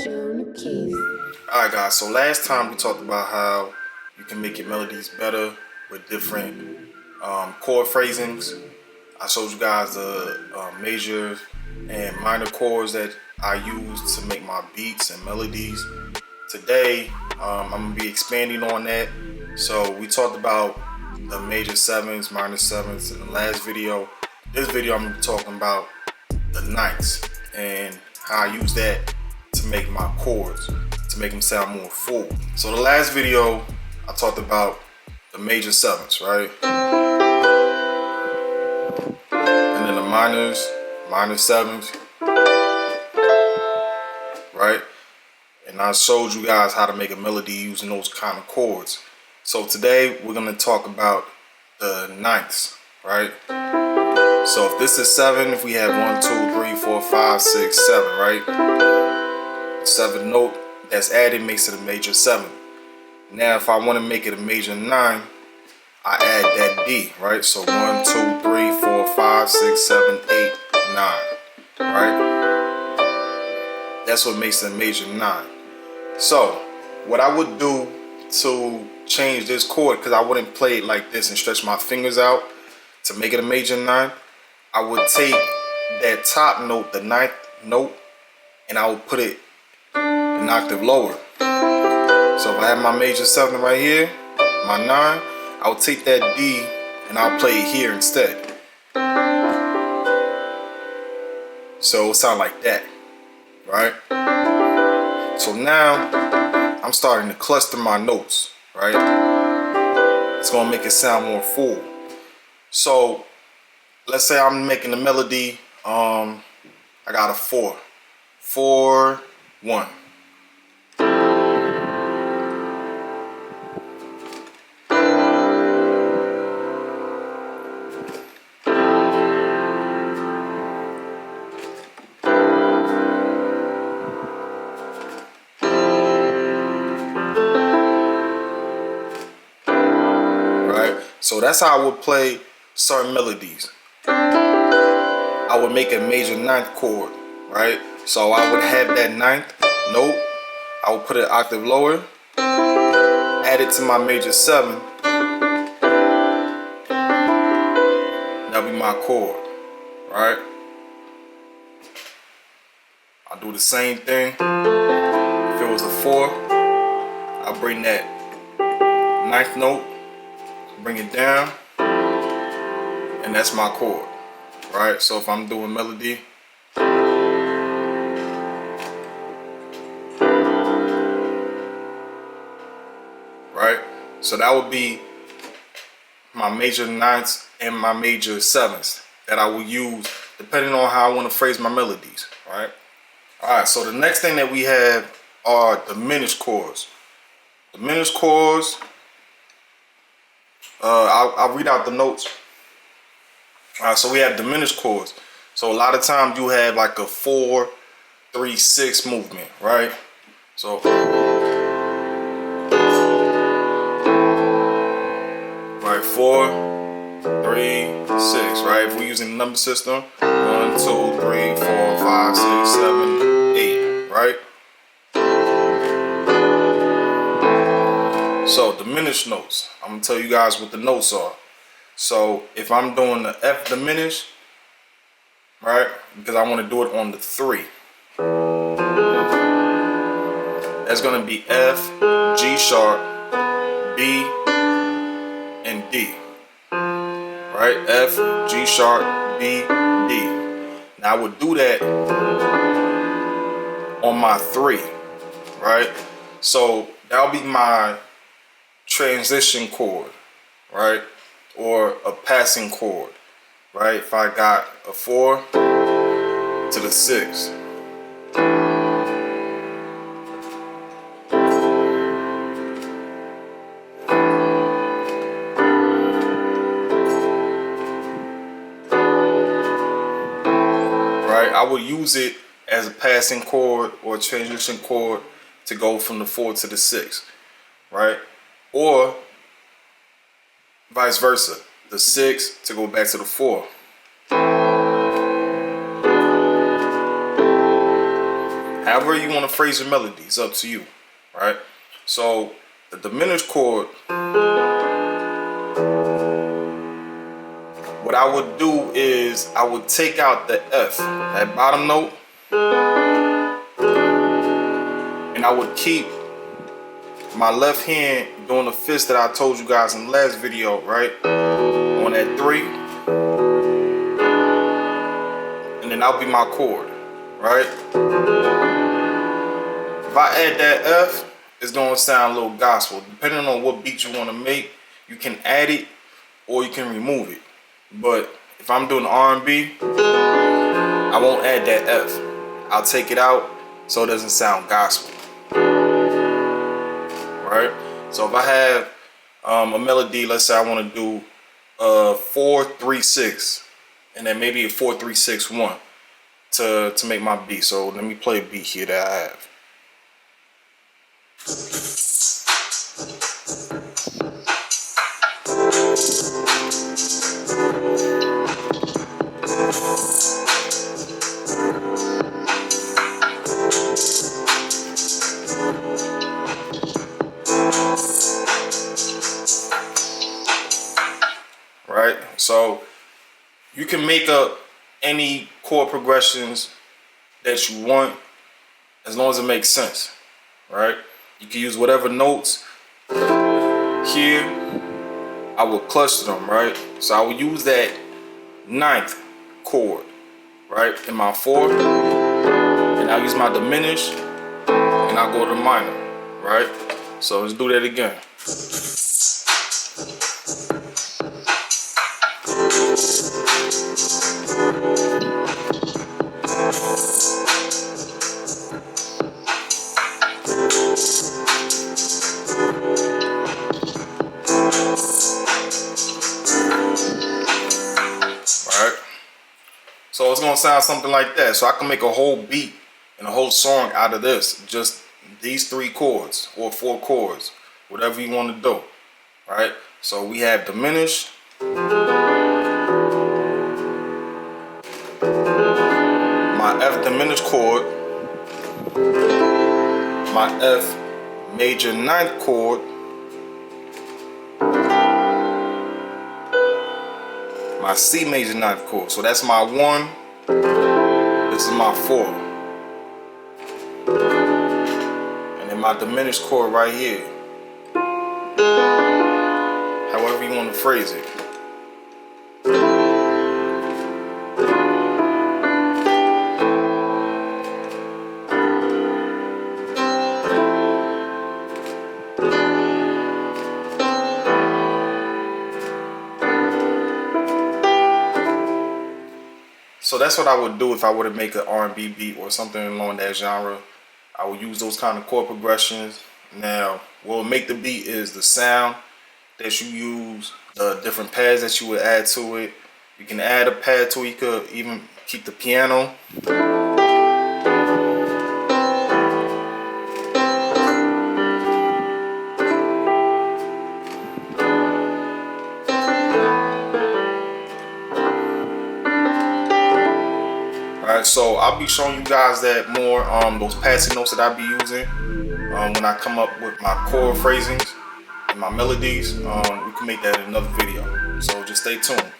Alright guys, so last time we talked about how you can make your melodies better with different chord phrasings. I showed you guys the major and minor chords that I use to make my beats and melodies. Today, I'm going to be expanding on that. So we talked about the major sevenths, minor sevenths in the last video. This video I'm going to be talking about the ninths and how I use that to make my chords, to make them sound more full. So the last video I talked about the major sevenths, right? And then the minor sevenths, right? And I showed you guys how to make a melody using those kind of chords. So today we're going to talk about the ninths, right? So if this is 7, if we have 1, 2, 3, 4, 5, 6, 7, right? 7 note that's added makes it a major 7. Now if I want to make it a major 9, I add that D, right? So 1, 2, 3, 4, 5, 6, 7, 8, 9, right? That's what makes it a major 9. So what I would do to change this chord, because I wouldn't play it like this and stretch my fingers out to make it a major 9, I would take that top note, the 9th note, and I would put it an octave lower. So if I have my major 7 right here, my 9, I would take that D and I'll play it here instead. So it'll sound like that, right? So now I'm starting to cluster my notes, right? It's gonna make it sound more full. So let's say I'm making a melody, I got a 4, 4, 1. Right? So that's how I would play certain melodies. I would make a major 9th chord, right? So I would have that 9th note, I would put it an octave lower, add it to my major 7, that'll be my chord, right? I'll do the same thing. If it was a 4, I'll bring that 9th note, bring it down, and that's my chord. Right, so if I'm doing melody, right, so that would be my major 9ths and my major 7ths that I will use depending on how I want to phrase my melodies, right? Alright, so the next thing that we have are diminished chords. Diminished chords, I'll read out the notes. Alright, so we have diminished chords. So a lot of times you have like a 4, 3, 6 movement, right? So right, 4, 3, 6, right? If we're using the number system, 1, 2, 3, 4, 5, 6, 7, 8, right? So diminished notes. I'm gonna tell you guys what the notes are. So if I'm doing the F diminished, right, because I want to do it on the 3, that's going to be F, G sharp, B, and D, right? F, G sharp, B, D. Now I would do that on my 3, right? So that'll be my transition chord, right? Or a passing chord, right? If I got a 4 to the 6, right? I would use it as a passing chord or a transition chord to go from the 4 to the 6, right? Or vice versa, the 6 to go back to the 4. However you want to phrase your melody, it's up to you, right? So the diminished chord, what I would do is I would take out the F, that bottom note, and I would keep my left hand doing the fist that I told you guys in the last video, right? On that 3. And then that'll be my chord, right? If I add that F, it's gonna sound a little gospel. Depending on what beat you wanna make, you can add it or you can remove it. But if I'm doing R&B, I won't add that F. I'll take it out so it doesn't sound gospel. Right? So if I have a melody, let's say I want to do 4-3-6, and then maybe a 4-3-6-1 to make my beat. So let me play a beat here that I have. Right, so you can make up any chord progressions that you want as long as it makes sense, right? You can use whatever notes. Here, I will cluster them, right? So I will use that 9th chord, right, in my 4, and I'll use my diminished, and I'll go to the minor, right? So let's do that again. So it's gonna sound something like that. So I can make a whole beat and a whole song out of this, just these 3 chords or 4 chords, whatever you want to do, right? So we have diminished, my F diminished chord, my F major 9th chord, my C major 9th chord. So that's my 1, this is my 4. And then my diminished chord right here. However you want to phrase it. So that's what I would do if I were to make an R&B beat or something along that genre. I would use those kind of chord progressions. Now, what will make the beat is the sound that you use, the different pads that you would add to it. You can add a pad to it. You could even keep the piano. Alright, so I'll be showing you guys that more, those passing notes that I'll be using when I come up with my chord phrasings and my melodies. We can make that in another video, so just stay tuned.